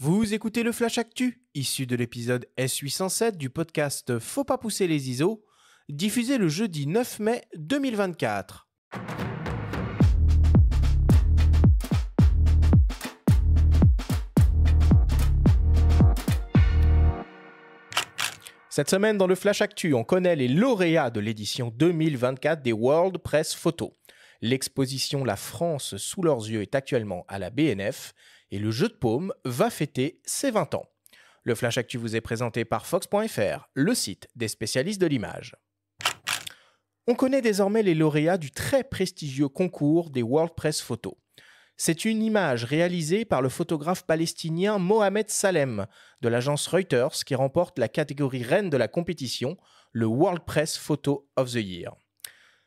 Vous écoutez le Flash Actu, issu de l'épisode S807 du podcast Faut pas pousser les ISO, diffusé le jeudi 9 mai 2024. Cette semaine, dans le Flash Actu, on connaît les lauréats de l'édition 2024 des World Press Photo. L'exposition La France sous leurs yeux est actuellement à la BNF et le jeu de paume va fêter ses 20 ans. Le Flash Actu vous est présenté par Fox.fr, le site des spécialistes de l'image. On connaît désormais les lauréats du très prestigieux concours des World Press Photo. C'est une image réalisée par le photographe palestinien Mohamed Salem de l'agence Reuters qui remporte la catégorie reine de la compétition, le World Press Photo of the Year.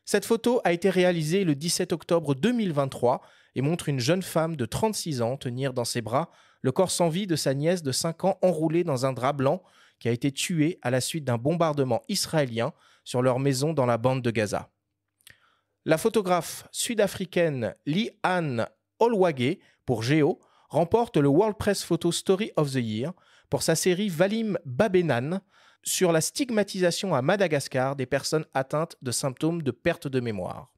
Cette photo a été réalisée le 17 octobre 2023 et montre une jeune femme de 36 ans tenir dans ses bras le corps sans vie de sa nièce de 5 ans enroulée dans un drap blanc qui a été tuée à la suite d'un bombardement israélien sur leur maison dans la bande de Gaza. La photographe sud-africaine Lee-Ann Olwage pour Géo remporte le World Press Photo Story of the Year pour sa série Valim Babenan sur la stigmatisation à Madagascar des personnes atteintes de symptômes de perte de mémoire.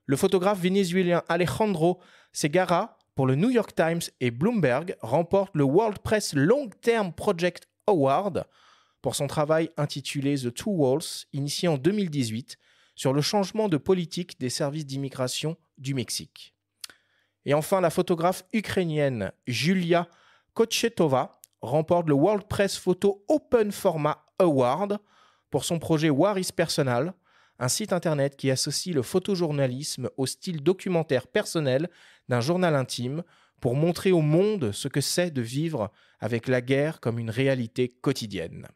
Le photographe vénézuélien Alejandro Segarra pour le New York Times et Bloomberg remporte le World Press Long Term Project Award pour son travail intitulé The Two Walls, initié en 2018, sur le changement de politique des services d'immigration du Mexique. Et enfin, la photographe ukrainienne Julia Kochetova remporte le World Press Photo Open Format Award pour son projet War is Personal, un site internet qui associe le photojournalisme au style documentaire personnel d'un journal intime pour montrer au monde ce que c'est de vivre avec la guerre comme une réalité quotidienne.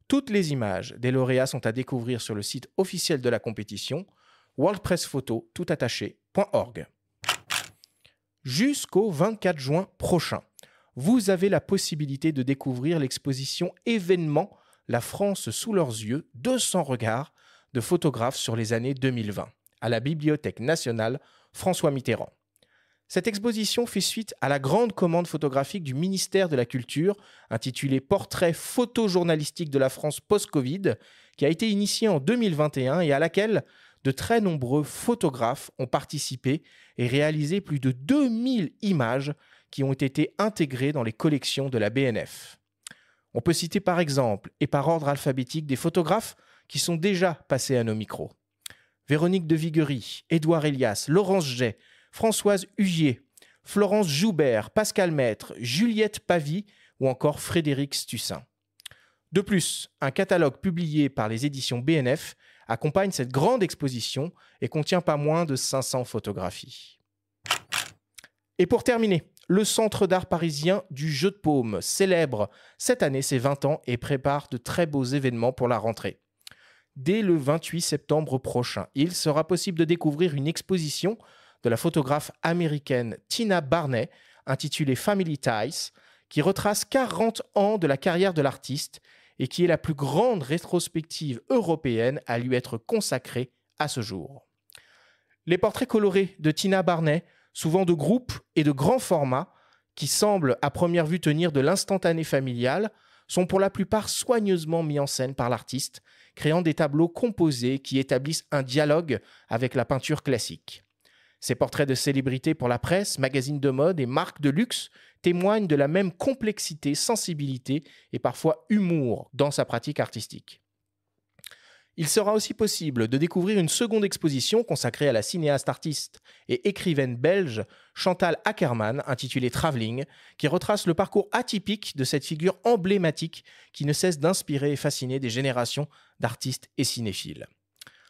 Toutes les images des lauréats sont à découvrir sur le site officiel de la compétition, worldpressphoto.org. Jusqu'au 24 juin prochain, vous avez la possibilité de découvrir l'exposition événement La France sous leurs yeux, 200 regards de photographes sur les années 2020, à la Bibliothèque nationale François Mitterrand. Cette exposition fait suite à la grande commande photographique du ministère de la Culture, intitulée Portrait photojournalistique de la France post-Covid, qui a été initiée en 2021 et à laquelle de très nombreux photographes ont participé et réalisé plus de 2000 images qui ont été intégrées dans les collections de la BNF. On peut citer par exemple, et par ordre alphabétique, des photographes qui sont déjà passés à nos micros. Véronique de Viguerie, Édouard Elias, Laurence Jay, Françoise Hugier, Florence Joubert, Pascal Maître, Juliette Pavie ou encore Frédéric Stussin. De plus, un catalogue publié par les éditions BNF accompagne cette grande exposition et contient pas moins de 500 photographies. Et pour terminer, le Centre d'art parisien du jeu de paume célèbre cette année ses 20 ans et prépare de très beaux événements pour la rentrée. Dès le 28 septembre prochain, il sera possible de découvrir une exposition de la photographe américaine Tina Barney, intitulée Family Ties, qui retrace 40 ans de la carrière de l'artiste et qui est la plus grande rétrospective européenne à lui être consacrée à ce jour. Les portraits colorés de Tina Barney, souvent de groupe et de grand format, qui semblent à première vue tenir de l'instantané familial, sont pour la plupart soigneusement mis en scène par l'artiste, créant des tableaux composés qui établissent un dialogue avec la peinture classique. Ces portraits de célébrités pour la presse, magazines de mode et marques de luxe témoignent de la même complexité, sensibilité et parfois humour dans sa pratique artistique. Il sera aussi possible de découvrir une seconde exposition consacrée à la cinéaste artiste et écrivaine belge Chantal Akerman, intitulée Travelling, qui retrace le parcours atypique de cette figure emblématique qui ne cesse d'inspirer et fasciner des générations d'artistes et cinéphiles.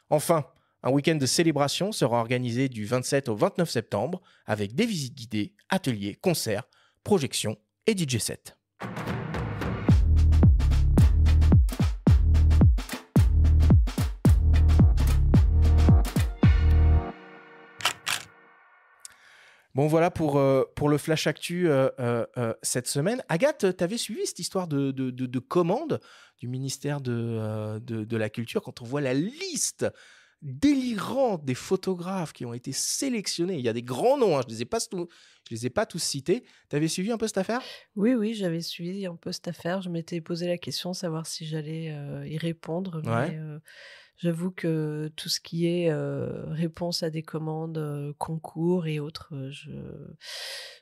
Enfin, un week-end de célébration sera organisé du 27 au 29 septembre avec des visites guidées, ateliers, concerts, projections et DJ sets. Bon, voilà pour le Flash Actu cette semaine. Agathe, tu avais suivi cette histoire de commande du ministère de la Culture quand on voit la liste délirant des photographes qui ont été sélectionnés. Il y a des grands noms, hein, je ne les ai pas tous cités. Tu avais suivi un peu cette affaire? Oui, oui, j'avais suivi un peu cette affaire. Je m'étais posé la question, savoir si j'allais, y répondre, Ouais. mais j'avoue que tout ce qui est, réponse à des commandes, concours et autres,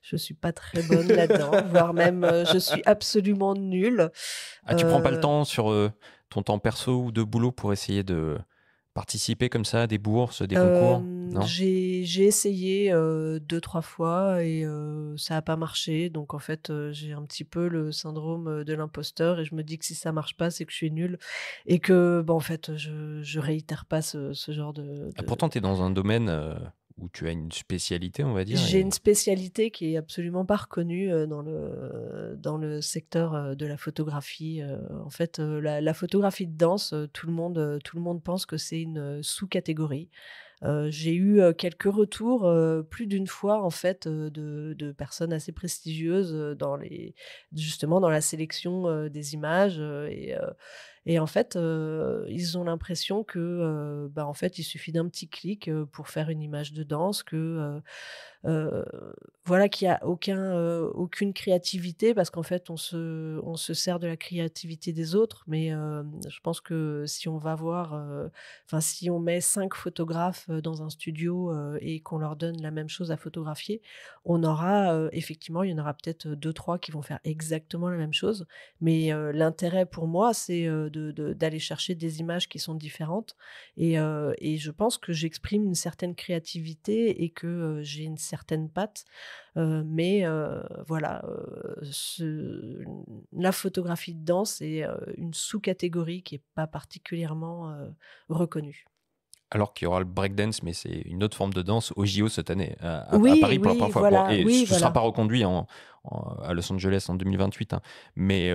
je suis pas très bonne là-dedans, voire même, je suis absolument nulle. Ah, tu prends pas le Heu temps sur ton temps perso ou de boulot pour essayer de participer comme ça à des bourses, des concours? Non? J'ai essayé, 2-3 fois et ça a pas marché. Donc en fait, j'ai un petit peu le syndrome, de l'imposteur et je me dis que si ça marche pas, c'est que je suis nulle et que, bah, en fait, je réitère pas ce genre Ah, de pourtant, tu es dans un domaine où tu as une spécialité, on va dire. j'ai Et... une spécialité qui est absolument pas reconnue, dans le secteur, de la photographie. En fait, la photographie de danse, tout le monde pense que c'est une, sous-catégorie. J'ai eu, quelques retours, plus d'une fois en fait, de personnes assez prestigieuses, justement dans la sélection, des images, et en fait, ils ont l'impression que, bah, en fait, il suffit d'un petit clic, pour faire une image de danse, heu, voilà, qu'il y a aucune créativité parce qu'en fait, on se sert de la créativité des autres. Mais, je pense que si on va voir, enfin, si on met 5 photographes, dans un studio, et qu'on leur donne la même chose à photographier, on aura, effectivement, il y en aura peut-être, 2-3 qui vont faire exactement la même chose. Mais, l'intérêt pour moi, c'est, d'aller chercher des images qui sont différentes et je pense que j'exprime une certaine créativité et que, j'ai une certaine patte, mais, voilà, la photographie de danse est, une sous-catégorie qui est pas particulièrement, reconnue. Alors qu'il y aura le breakdance, mais c'est une autre forme de danse au JO cette année, à Oui, Paris pour la oui, première fois. Bon, voilà, et oui, ce ne sera voilà. pas reconduit à Los Angeles en 2028, hein, mais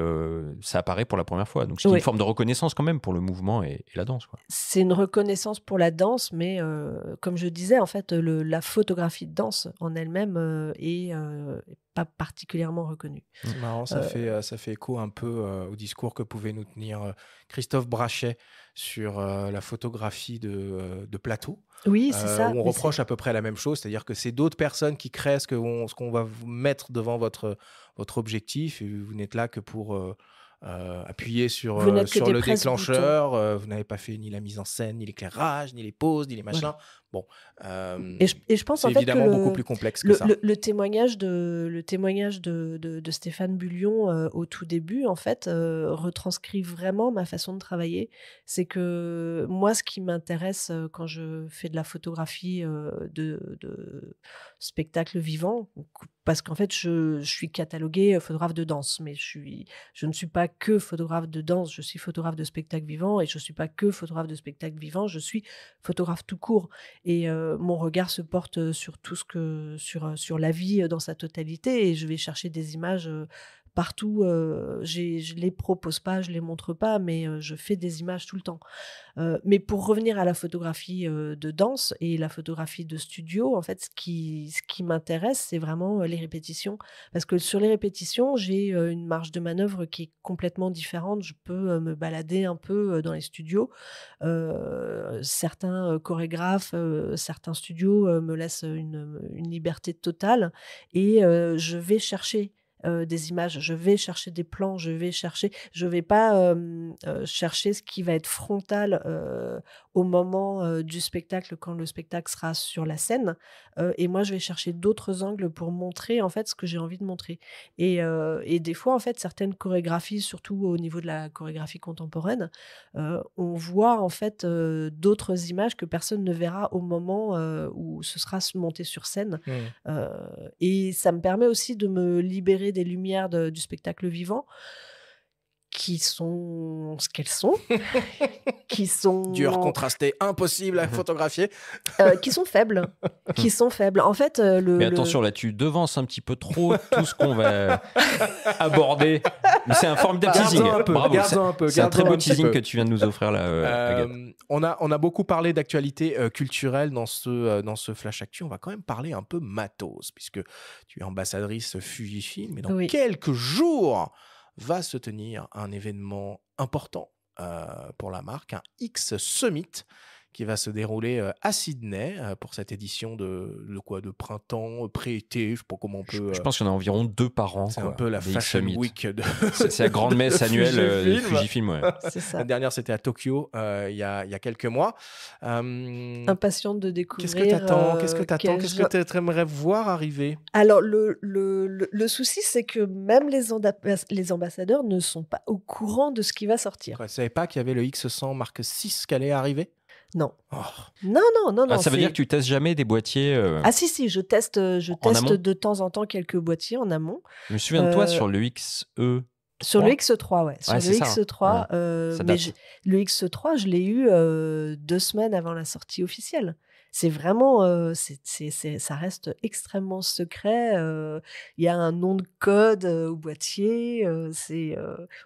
ça apparaît pour la première fois. Donc, c'est une Oui. forme de reconnaissance quand même pour le mouvement et la danse, quoi. C'est une reconnaissance pour la danse, mais, comme je disais, en fait, la photographie de danse en elle-même, est pas particulièrement reconnue. C'est marrant, Heu, ça fait écho un peu au discours que pouvait nous tenir Christophe Brachet sur la photographie de plateau, oui, c'est ça, où on mais c'est reproche à peu près la même chose, c'est-à-dire que c'est d'autres personnes qui créent ce qu'on va vous mettre devant votre objectif, et vous n'êtes là que pour appuyer vous n'êtes que sur des le presse-boutons. déclencheur, vous n'avez pas fait ni la mise en scène, ni l'éclairage, ni les poses, ni les Voilà. machins. Bon, Et je pense c'est en fait que évidemment beaucoup plus complexe que ça. le témoignage de Stéphane Bullion, au tout début, en fait, retranscrit vraiment ma façon de travailler. C'est que moi, ce qui m'intéresse, quand je fais de la photographie, de spectacle vivant, parce qu'en fait, je suis cataloguée, photographe de danse, mais je ne suis pas que photographe de danse, je suis photographe de spectacle vivant et je suis pas que photographe de spectacle vivant, je suis photographe tout court. Et mon regard se porte sur tout ce que sur la vie, dans sa totalité et je vais chercher des images, partout, je les propose pas, je les montre pas, mais je fais des images tout le temps. Mais pour revenir à la photographie, de danse et la photographie de studio, en fait, ce qui m'intéresse, c'est vraiment, les répétitions. Parce que sur les répétitions, j'ai, une marge de manœuvre qui est complètement différente. Je peux, me balader un peu, dans les studios. Certains, chorégraphes, certains studios, me laissent une liberté totale et je vais chercher, des images, je vais chercher des plans, je vais pas, chercher ce qui va être frontal, au moment, du spectacle quand le spectacle sera sur la scène, et moi je vais chercher d'autres angles pour montrer, en fait, ce que j'ai envie de montrer et des fois, en fait, certaines chorégraphies, surtout au niveau de la chorégraphie contemporaine, on voit, en fait, d'autres images que personne ne verra au moment, où ce sera monté sur scène, Hmm. heu et ça me permet aussi de me libérer des lumières du spectacle vivant qui sont ce qu'elles sont, qui Dur, sont, contrasté, impossible à photographier. qui sont faibles, qui sont faibles. En fait, Mais attention, là, tu devances un petit peu trop tout ce qu'on va aborder. Mais c'est un formidable teasing. Garde-en un peu, Bravo. garde-en un peu, C'est un très garde-en beau un petit teasing peu. que tu viens de nous offrir là, Agathe. On a beaucoup parlé d'actualité culturelle dans ce Flash Actu. On va quand même parler un peu matos, puisque tu es ambassadrice Fujifilm. Et dans oui. quelques jours va se tenir un événement important pour la marque, un X Summit, qui va se dérouler à Sydney pour cette édition de printemps, pré-été, je sais pas comment on peut... Je pense qu'il y en a environ 2 par an. C'est quoi, un peu la des Fashion X-Summit. Week de... C'est la grande messe annuelle de Fujifilm. Fujifilm. Ouais. C'est ça. La dernière, c'était à Tokyo, il y a quelques mois. Impatiente de découvrir. Qu'est-ce que t'attends quel Qu'est-ce genre- que tu aimerais voir arriver? Alors, le souci, c'est que même les ambassadeurs ne sont pas au courant de ce qui va sortir. Tu ne savais pas qu'il y avait le X100 Mark VI qui allait arriver? Non. Oh. Non. Ah, ça veut c'est- dire que tu testes jamais des boîtiers. Ah si, je teste amont de temps en temps quelques boîtiers en amont. Je me souviens de toi Euh, sur le XE. Sur le X3, ouais. Sur Ouais, le c'est ça, hein. X3, Ça mais date. le X3, je l'ai eu 2 semaines avant la sortie officielle. C'est vraiment, ça reste extrêmement secret. Il y a un nom de code au boîtier.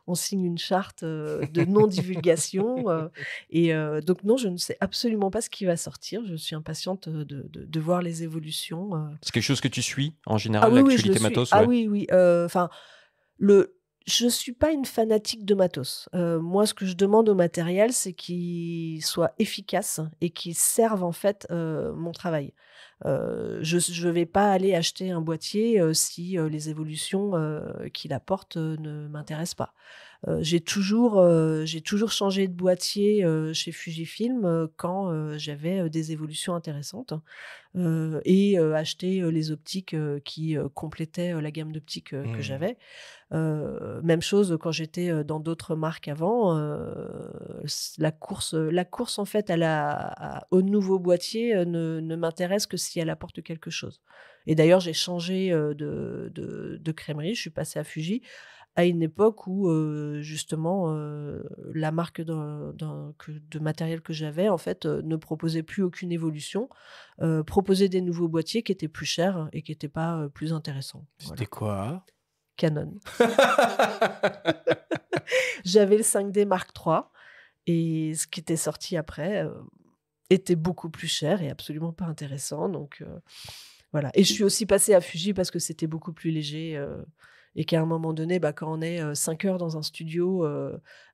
On signe une charte de non-divulgation. Donc non, je ne sais absolument pas ce qui va sortir. Je suis impatiente de voir les évolutions. C'est quelque chose que tu suis en Ah général, oui, je l'actualité le suis. matos. Ah Ouais. oui. Enfin, je suis pas une fanatique de matos. Moi, ce que je demande au matériel, c'est qu'il soit efficace et qu'il serve en fait mon travail. Je vais pas aller acheter un boîtier si les évolutions qu'il apporte ne m'intéressent pas. J'ai toujours changé de boîtier chez Fujifilm quand j'avais des évolutions intéressantes et acheté les optiques qui complétaient la gamme d'optiques que j'avais. Même chose quand j'étais dans d'autres marques avant. La course en fait au nouveau boîtier ne m'intéresse que si elle apporte quelque chose. Et d'ailleurs, j'ai changé de crèmerie. Je suis passée à Fuji à une époque où justement la marque de matériel que j'avais en fait ne proposait plus aucune évolution, proposait des nouveaux boîtiers qui étaient plus chers et qui n'étaient pas plus intéressants. C'était quoi? Canon. J'avais le 5D Mark III et ce qui était sorti après était beaucoup plus cher et absolument pas intéressant. Donc voilà. Et je suis aussi passée à Fuji parce que c'était beaucoup plus léger et qu'à un moment donné, quand on est 5 heures dans un studio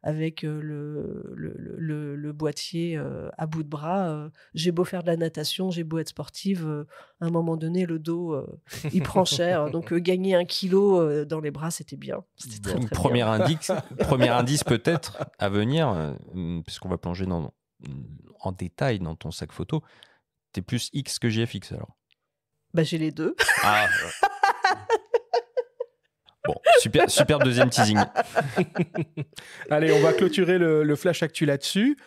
avec le boîtier à bout de bras, j'ai beau faire de la natation, j'ai beau être sportive, à un moment donné, le dos, il prend cher. Donc gagner 1 kilo dans les bras, c'était bien. C'était très, très Premier bien. premier indice peut-être à venir, puisqu'on va plonger en détail dans ton sac photo. T'es plus X que GFX alors. J'ai les deux. Ah. Bon, super deuxième teasing. Allez, on va clôturer le Flash Actu là-dessus.